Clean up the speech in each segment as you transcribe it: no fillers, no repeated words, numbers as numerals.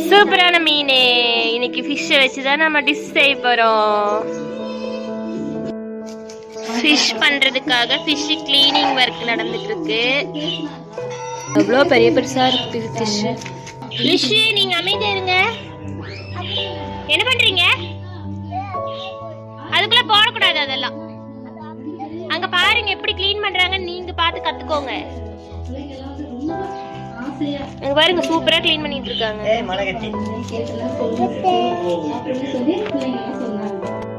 சூப்பரான மீன். இன்னைக்கு ஃபிஷ் வச்சுதான் நம்ம டிஷ் செய்ய போறோம். ஃபிஷ் பண்றதுக்காக ஃபிஷ் கிளீனிங் ஒர்க் நடந்துட்டு இருக்கு. அவ்வளோ பெரிய பெருசா இருக்கு ஃபிஷ். ஃபிஷ் நீங்க அமைதியா இருங்க. என்ன பண்றீங்க? அதுக்குள்ள போடக்கூடாது. அதெல்லாம் அங்க பாருங்க எப்படி கிளீன் பண்றாங்க. நீங்க பார்த்து கத்துக்கோங்க. அங்க பாருங்க சூப்பரா க்ளீன் பண்ணிட்டு இருக்காங்க.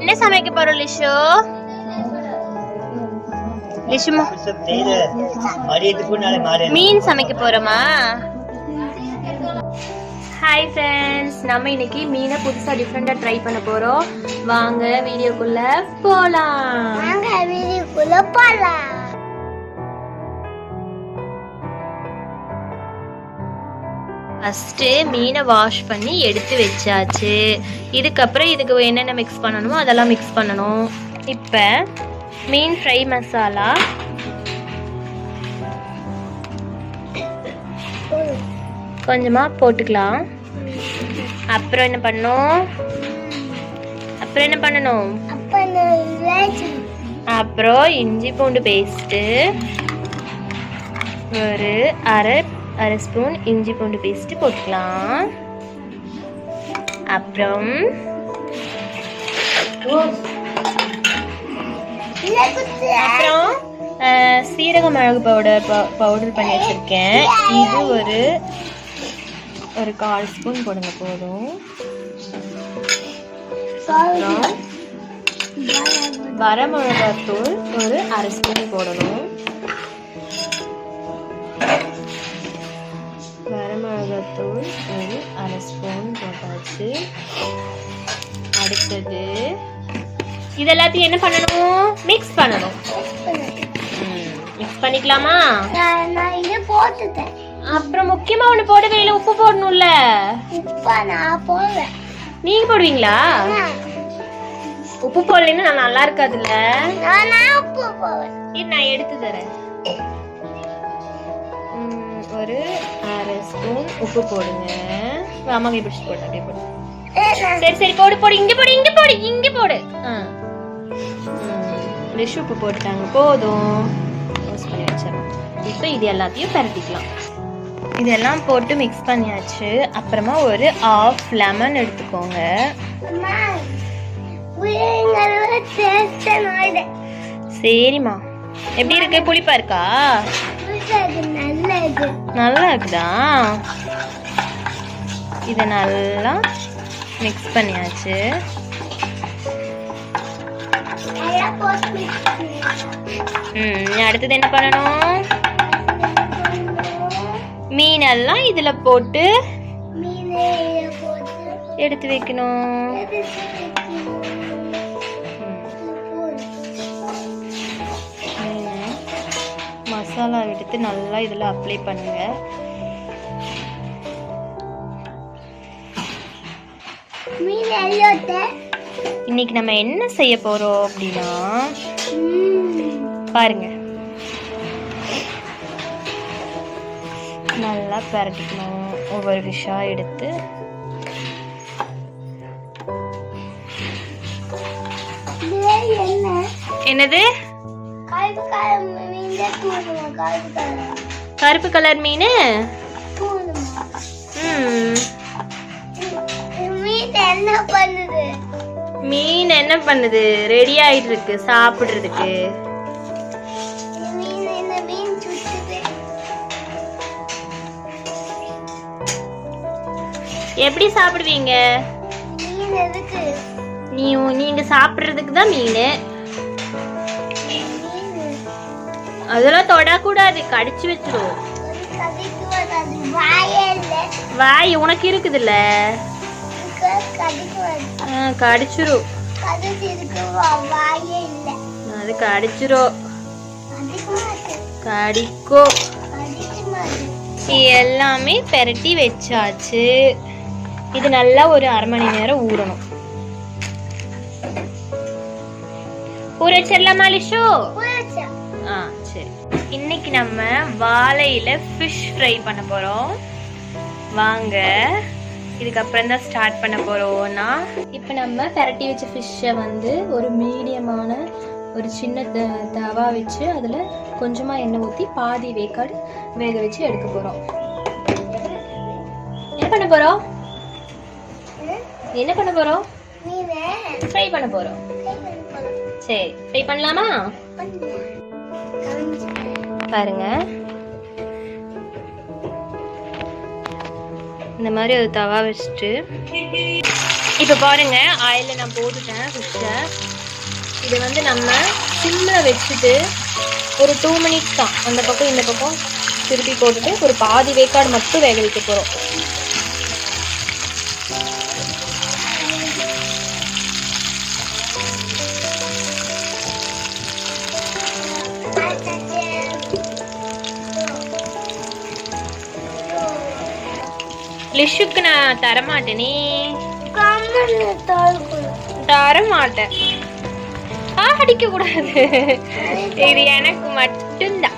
என்ன சமைக்க போறோம் லிஷு? லிஷுமா மீன் சமைக்க போறோமா? ஹாய் ஃப்ரெண்ட்ஸ், நம்ம இன்னைக்கு மீனை புதுசா டிஃப்ரெண்டா ட்ரை பண்ண போறோம். வாங்க வீடியோக்குள்ள போலாம். ஃபஸ்ட்டு மீனை வாஷ் பண்ணி எடுத்து வச்சாச்சு. இதுக்கப்புறம் இதுக்கு என்னென்ன மிக்ஸ் பண்ணணுமோ அதெல்லாம் மிக்ஸ் பண்ணணும். இப்போ மீன் ஃப்ரை மசாலா கொஞ்சமாக போட்டுக்கலாம். அப்புறம் என்ன பண்ணணும்? அப்புறம் இஞ்சி பூண்டு பேஸ்ட்டு ஒரு அரை ஸ்பூன் இஞ்சி பூண்டு பேஸ்ட் போட்டுக்கலாம். அப்புறம் சீரக மிளகு பவுடர் பண்ணி வச்சிருக்கேன். இது ஒரு 1/4 ஸ்பூன் போடுங்க போதும். அப்புறம் வரமிளகாத்தூள் ஒரு அரை ஸ்பூன் போடணும். வரமிளகாத்தூள் ஒரு அரை ஸ்பூன் போட்டாச்சு. அடுத்தது இது எல்லாத்தையும் என்ன பண்ணணும்? மிக்ஸ் பண்ணணும். மிக்ஸ் பண்ணிக்கலாமா? அப்புறம் முக்கியமா ஒண்ணு போடவே இல்லை, உப்பு போடணும்ல. நீங்க போடுவீங்களா? உப்பு போடலைன்னா நல்லா இருக்காதுல்ல. நான் எடுத்து தரேன். ஒரு அரை ஸ்பூன் உப்பு போடுங்க. அம்மாவை பிடிச்சி போட்டு அப்படியே போடு. சரி போடு. இங்க போடு. ரிஷ் உப்பு போட்டுட்டாங்க போதும். யூஸ் பண்ணி வச்சிடலாம். இப்போ இது எல்லாத்தையும் பரட்டிக்கலாம். இதெல்லாம் போட்டு மிக்ஸ் பண்ணியாச்சு. அப்புறமா ஒரு 1/2 லெமன் எடுத்துக்கோங்க. சரிம்மா, எப்படி இருக்கு? புளிப்பா இருக்கா? நல்லா இருக்குதா? இதை நல்லா மிக்ஸ் பண்ணியாச்சு. அடுத்தது என்ன பண்ணணும்? மீனெல்லாம் இதுல போட்டு எடுத்து வைக்கணும். மசாலா எடுத்து நல்லா இதில் அப்ளை பண்ணுங்க. இன்னைக்கு நம்ம என்ன செய்ய போறோம் அப்படின்னா பாருங்க, நல்லா பரட்டிக்கணும். ஒவ்வொரு விஷா எடுத்து என்னது? கருப்பு கலர் மீன். மீன் என்ன பண்ணுது? ரெடி ஆயிட்டு இருக்கு சாப்பிடுறதுக்கு. எப்படி சாப்பிடுவீங்க? நீங்க சாப்பிடுறதுக்கு தான் மீன். அதெல்லாம் தொடக்கூடாது, கடிச்சு வச்சிரும். வாய் உனக்கு இருக்குதுல்ல, கடிச்சிரும். அது கடிச்சிரும், கடிக்கும். எல்லாமே பெரட்டி வச்சாச்சு. இது நல்லா ஒரு 1/2 மணி நேரம் ஊறணும். ஊற வச்சிடலாமா லிஷு? சரி. இன்னைக்கு நம்ம வாழையில ஃபிஷ் ஃப்ரை பண்ண போறோம். வாங்க இதுக்கப்புறம் தான் ஸ்டார்ட் பண்ண போகிறோம்னா, இப்போ நம்ம பெரட்டி வச்ச ஃபிஷ்ஷை வந்து ஒரு மீடியமான ஒரு சின்ன தவா வச்சு அதில் கொஞ்சமாக எண்ணெய் ஊற்றி பாதி வேக்காடு வேக வச்சு எடுக்க போகிறோம். என்ன பண்ண போகிறோம்? என்ன பண்ண போகிறோம்? ஃப்ரை பண்ண போகிறோம். சரி, ஃப்ரை பண்ணலாமா? பாருங்க, இந்த மாதிரி ஒரு தவா வச்சுட்டு இப்போ பாருங்க, ஆயிலில் நான் போட்டுட்டேன் ஃபிஷ்ஷை. இது வந்து நம்ம சிம்மில் வச்சுட்டு ஒரு 2 மினிட்ஸ் தான் அந்த பக்கம் இந்த பக்கம் திருப்பி போட்டுட்டு ஒரு பாதி வேக்காடு மட்டும் வேக வைக்க போகிறோம். லிஷுக்கு நான் தரமாட்டேனே, தரமாட்டேன். அடிக்க கூடாது, இது எனக்கு மட்டும்தான்.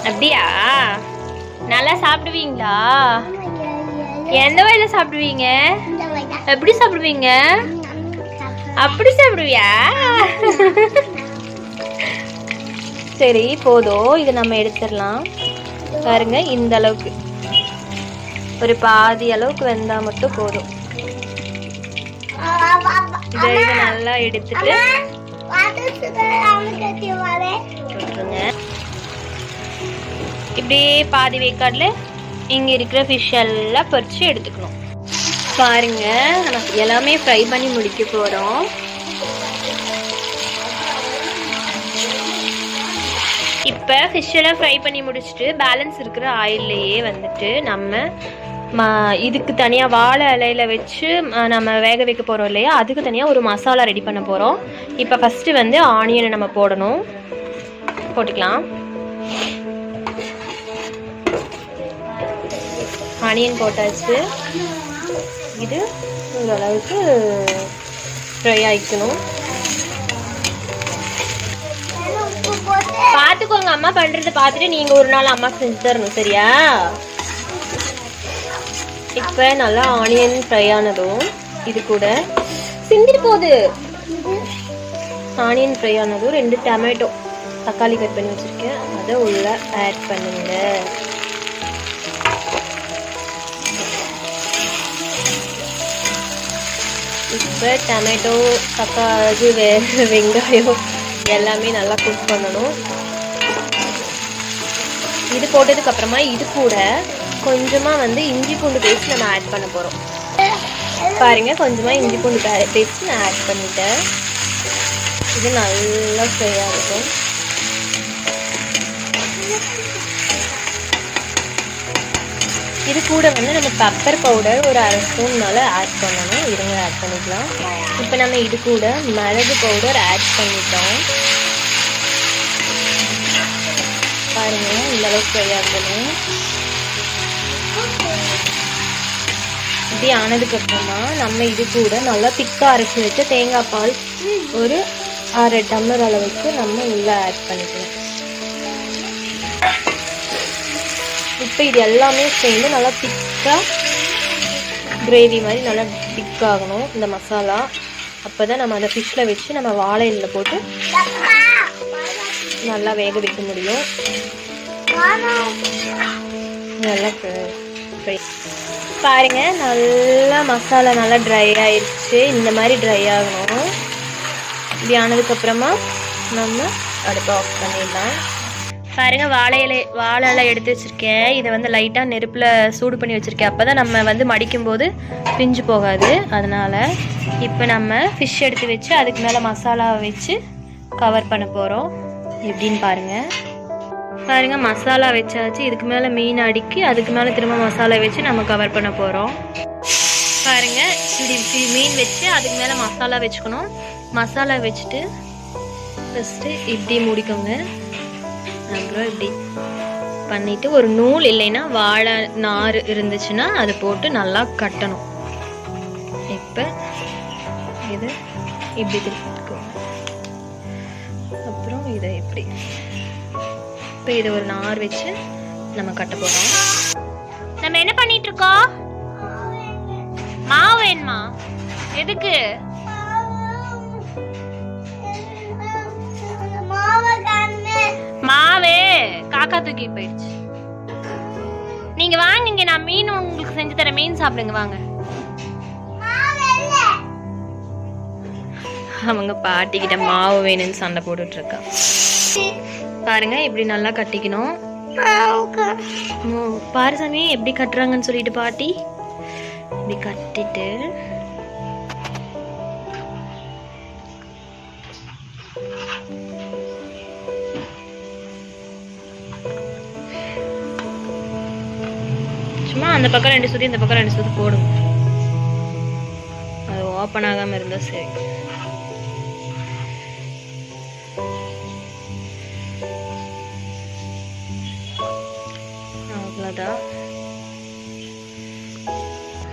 அப்படியா? நல்லா சாப்பிடுவீங்களா? எந்த வகையில சாப்பிடுவீங்க? எப்படி சாப்பிடுவீங்க? அப்படி சாப்பிடுவியா? சரி, போதும். இது நம்ம எடுத்துடலாம். பாருங்க, இந்த அளவுக்கு ஒரு பாதி அளவுக்கு வெந்தா மட்டும் போதும். இதை நல்லா எடுத்துட்டு இப்படியே பாதி வேக்காடுல இங்க இருக்கிற ஃபிஷ் எல்லாம் பறிச்சு எடுத்துக்கணும். பாருங்க, எல்லாமே ஃப்ரை பண்ணி முடிக்க போறோம். இப்போ ஃபிஷ் எல்லாம் ஃப்ரை பண்ணி முடிச்சுட்டு பேலன்ஸ் இருக்கிற ஆயில்லையே வந்துட்டு நம்ம இதுக்கு தனியாக வாழை இலையில வச்சு நம்ம வேக வைக்க போகிறோம் இல்லையா, அதுக்கு தனியாக ஒரு மசாலா ரெடி பண்ண போகிறோம். இப்போ ஃபஸ்ட்டு வந்து ஆனியனை நம்ம போடணும். போட்டுக்கலாம். ஆனியன் போட்டாச்சு. இது ஓரளவுக்கு ஃப்ரை ஆகிக்கணும். பார்த்துக்கோங்க, அம்மா பண்ணுறதை பார்த்துட்டு நீங்கள் ஒரு நாள் அம்மா செஞ்சு தரணும், சரியா? இப்போ நல்லா ஆனியன் ஃப்ரை ஆனதும் இது கூட சிந்திட்டு போகுது. ஆனியன் ஃப்ரை ஆனதும் 2 டொமேட்டோ தக்காளி கட் பண்ணி வச்சுருக்கேன், அதை உள்ள ஆட் பண்ணுங்க. இப்போ டொமேட்டோ தக்காளி வெங்காயம் எல்லாமே நல்லா குக் பண்ணணும். இது போட்டதுக்கு அப்புறமா இது கூட கொஞ்சமா வந்து இஞ்சி பூண்டு பேஸ்ட் நம்ம ஆட் பண்ண போறோம். பாருங்க, கொஞ்சமா இஞ்சி பூண்டு பேஸ்ட் நான் ஆட் பண்ணிட்டேன். இது நல்லா ஃப்ரை ஆகும். இது கூட வந்து நம்ம பெப்பர் பவுடர் ஒரு 1/2 ஸ்பூன் மேலே ஆட் பண்ணணும். இருங்க, ஆட் பண்ணிக்கலாம். இப்போ நம்ம இது கூட மிளகு பவுடர் ஆட் பண்ணிட்டோம். பாருங்க, இந்த அளவுக்கு ஃப்ரை ஆகணும். இப்படி ஆனதுக்கப்புறமா நம்ம இது கூட நல்லா திக்காக அரைச்சி வச்ச தேங்காய் பால் ஒரு 1/2 டம்ளர் அளவுக்கு நம்ம உள்ள ஆட் பண்ணிக்கலாம். இப்போ இது எல்லாமே சேர்ந்து நல்லா திக்காக கிரேவி மாதிரி நல்லா திக்காகணும் இந்த மசாலா. அப்போ தான் நம்ம அந்த ஃபிஷ்ஷில் வச்சு நம்ம வாழை இலையில் போட்டு நல்லா வேக வைக்க முடியும். நல்லா ஃப்ரை. பாருங்க, நல்லா மசாலா நல்லா ட்ரை ஆயிடுச்சு. இந்த மாதிரி ட்ரை ஆகணும். இப்படி ஆனதுக்கப்புறமா நம்ம அடுப்பை ஆஃப் பண்ணிடலாம். பாருங்க, வாழை இலை எடுத்து வச்சுருக்கேன். இதை வந்து லைட்டாக நெருப்பில் சூடு பண்ணி வச்சுருக்கேன். அப்போ தான் நம்ம வந்து மடிக்கும்போது பிஞ்சு போகாது. அதனால் இப்போ நம்ம ஃபிஷ் எடுத்து வச்சு அதுக்கு மேலே மசாலாவை வச்சு கவர் பண்ண போகிறோம். எப்படின்னு பாருங்கள். பாருங்கள், மசாலா வச்சாச்சு. இதுக்கு மேலே மீன் அடுக்கி அதுக்கு மேலே திரும்ப மசாலா வச்சு நம்ம கவர் பண்ண போகிறோம். பாருங்கள், இப்படி மீன் வச்சு அதுக்கு மேலே மசாலா வச்சுக்கணும். மசாலா வச்சுட்டு ஃபஸ்ட்டு இப்படி மூடிக்கோங்க. அப்புறம் இப்படி பண்ணிவிட்டு ஒரு நூல் இல்லைன்னா வாழை நார் இருந்துச்சுன்னா அதை போட்டு நல்லா கட்டணும். இப்போ இது இப்படி திருப்பிக்கோங்க. அப்புறம் இதை இப்படி இப்போ இதை ஒரு நார் வச்சு நம்ம கட்ட போகிறோம். நம்ம என்ன பண்ணிட்டு இருக்கோம்? எதுக்கு? மாவே காக்கா தூக்கி போயிடுச்சு. நீங்க வாங்க, இங்க நான் மீன் உங்களுக்கு செஞ்சு தரேன். மீன் சாப்பிடுங்க வாங்க. அவங்க பாட்டி கிட்ட மாவு வேணும்னு சண்டை போட்டுட்டு இருக்கா. பாருங்க இப்படி நல்லா கட்டிக்கணும். பாரு சாமி எப்படி கட்டுறாங்கன்னு சொல்லிட்டு பாட்டி இப்படி கட்டிட்டு சும்மா அந்த பக்கம் 2 சுத்தி இந்த பக்கம் 2 சுத்தி போடும். அது ஓப்பன் ஆகாம இருந்தா சரி.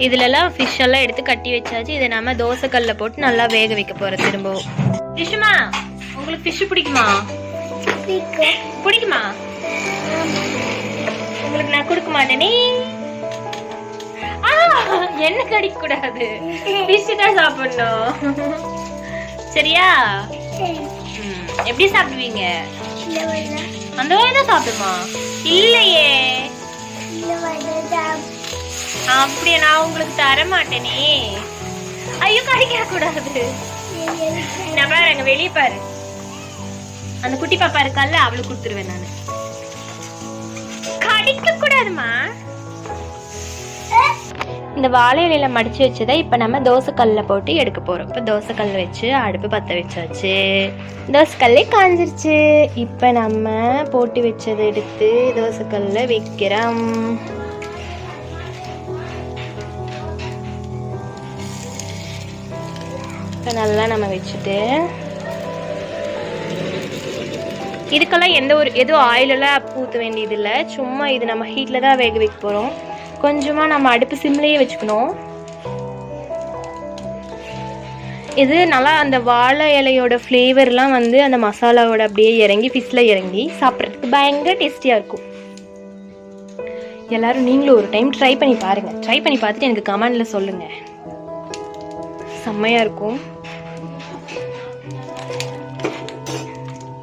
இதுல எல்லாம் ஃபிஷ் எல்லாம் எடுத்து கட்டி வச்சாச்சு. இதை நம்ம தோசை கல்ல போட்டு நல்லா வேக வைக்க போறோம். திரும்பவும் ஃபிஷ்மா, உங்களுக்கு ஃபிஷ் பிடிக்குமா? பிடிக்குமா? உங்களுக்கு நான் கொடுக்க மாட்டேனே. என்ன கடிக்க கூடாது, ஃபிஷ் தான் சாப்பிடணும். சரியா? எப்படி சாப்பிடுவீங்க? அந்த மாதிரி தான் சாப்பிடுமா? இல்லையே, அப்படியே நான் உங்களுக்கு தர மாட்டேனே. ஐயோ கடிக்க கூடாது. நான் பாரு அங்க வெளியே பாரு, அந்த குட்டி பாப்பா இருக்கால அவளுக்கு கொடுத்துருவேன் நானு. கடிக்க கூடாதுமா. இந்த வாழை இலையில மடிச்சு வச்சதை இப்ப நம்ம தோசை கல்ல போட்டு எடுக்க போறோம். இப்ப தோசை கல்ல வச்சு அடுப்பு பத்த வச்சாச்சு. தோசை கல்லே காஞ்சிருச்சு. இப்ப நம்ம போட்டு வச்சதை எடுத்து தோசை கல்ல வைக்கிறோம். நல்லா நம்ம வச்சுட்டு இதுக்கெல்லாம் எதுவும் ஆயிலெல்லாம் ஊற்ற வேண்டியது இல்லை. சும்மா இது நம்ம ஹீட்டில் தான் வேக வைக்க போகிறோம். கொஞ்சமாக நம்ம அடுப்பு சிம்லேயே வச்சுக்கணும். இது நல்லா அந்த வாழை இலையோட ஃப்ளேவர்லாம் வந்து அந்த மசாலாவோட அப்படியே இறங்கி ஃபிஷ்ஷில் இறங்கி சாப்பிட்றதுக்கு பயங்கர டேஸ்டியாக இருக்கும். எல்லோரும் நீங்களும் ஒரு டைம் ட்ரை பண்ணி பாருங்கள். ட்ரை பண்ணி பார்த்துட்டு எனக்கு கமெண்டில் சொல்லுங்கள். செம்மையாக இருக்கும்.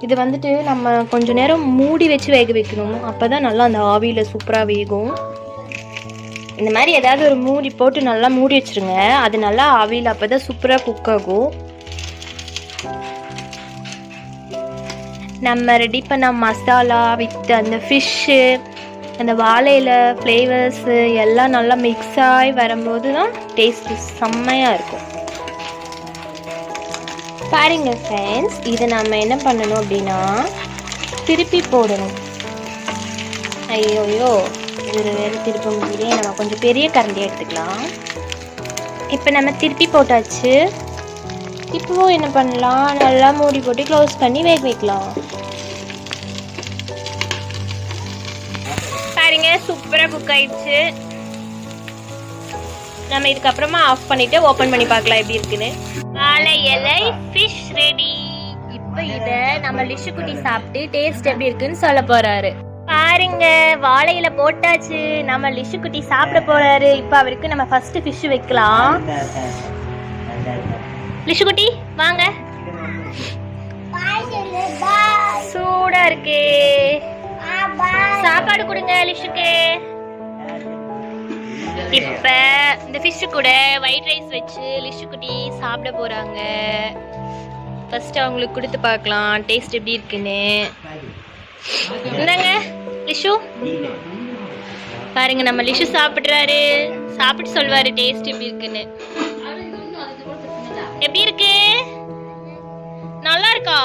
இது வந்துட்டு நம்ம கொஞ்ச நேரம் மூடி வச்சு வேக வைக்கணும். அப்போ தான் நல்லா அந்த ஆவியில் சூப்பராக வேகும். இந்த மாதிரி ஏதாவது ஒரு மூடி போட்டு நல்லா மூடி வச்சுருங்க. அது நல்லா ஆவியில் அப்போ தான் சூப்பராக குக் ஆகும். நம்ம ரெடி பண்ண மசாலா வித் அந்த ஃபிஷ்ஷு, அந்த வாழையில ஃப்ளேவர்ஸு எல்லாம் நல்லா மிக்ஸ் ஆகி வரும்போது தான் டேஸ்ட்டு செம்மையாக இருக்கும். பாருங்க ஃப்ரெண்ட்ஸ், இதை நம்ம என்ன பண்ணணும் அப்படின்னா திருப்பி போடணும். ஐயோயோ இது வேறு திருப்ப முடியலையே. நம்ம கொஞ்சம் பெரிய கரண்டி எடுத்துக்கலாம். இப்போ நம்ம திருப்பி போட்டாச்சு. இப்போ என்ன பண்ணலாம், நல்லா மூடி போட்டு க்ளோஸ் பண்ணி வேக வைக்கலாம். பாருங்க சூப்பராக குக் ஆயிடுச்சு. நம்ம இதுக்கப்புறமா ஆஃப் பண்ணிட்டு ஓப்பன் பண்ணி பார்க்கலாம் எப்படி இருக்குன்னு. வாழை இலை ஃபிஷ் ரெடி. இப்போ இதை நம்ம லிஷு குட்டி சாப்பிட்டு டேஸ்ட் எப்படி இருக்குன்னு சொல்ல போறாரு. பாருங்க வாழை இலை போட்டாச்சு. நம்ம லிஷு குட்டி சாப்பிட போறாரு. இப்போ அவருக்கு நம்ம ஃபர்ஸ்ட் ஃபிஷ் வைக்கலாம். லிஷு குட்டி வாங்க. சூடா இருக்கே, சாப்பாடு கொடுங்க லிஷுக்கு. இப்ப இந்த ஃபிஷ் கூட ஒயிட் ரைஸ் வச்சு லிஷு குட்டி சாப்பிட போறாங்க. ஃபர்ஸ்ட் அவங்களுக்கு கொடுத்து பார்க்கலாம் டேஸ்ட் எப்படி இருக்குன்னு. இந்தாங்க லிஷு, பாருங்க நம்ம லிஷு சாப்பிடுறாரு. சாப்பிட்டு சொல்வாரு டேஸ்ட் எப்படி இருக்குன்னு. எப்படி இருக்கு? நல்லா இருக்கா?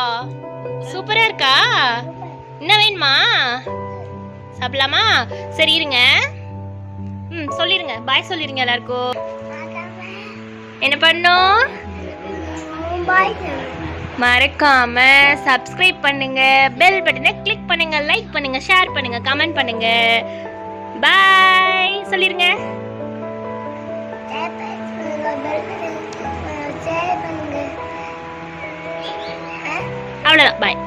சூப்பரா இருக்கா? என்ன வேணுமா? சாப்பிடலாமா? சரி இருங்க. சொல்லிருங்க, பாய் சொல்லிருங்க எல்லாருக்கும். என்ன பண்ணும்? மறக்காம சப்ஸ்கிரைப் பண்ணுங்க, பெல் பட்டனை கிளிக் பண்ணுங்க, லைக் பண்ணுங்க, ஷேர் பண்ணுங்க, கமெண்ட் பண்ணுங்க. பாய் சொல்லிருங்க. அவ்வளவுதான், பாய்.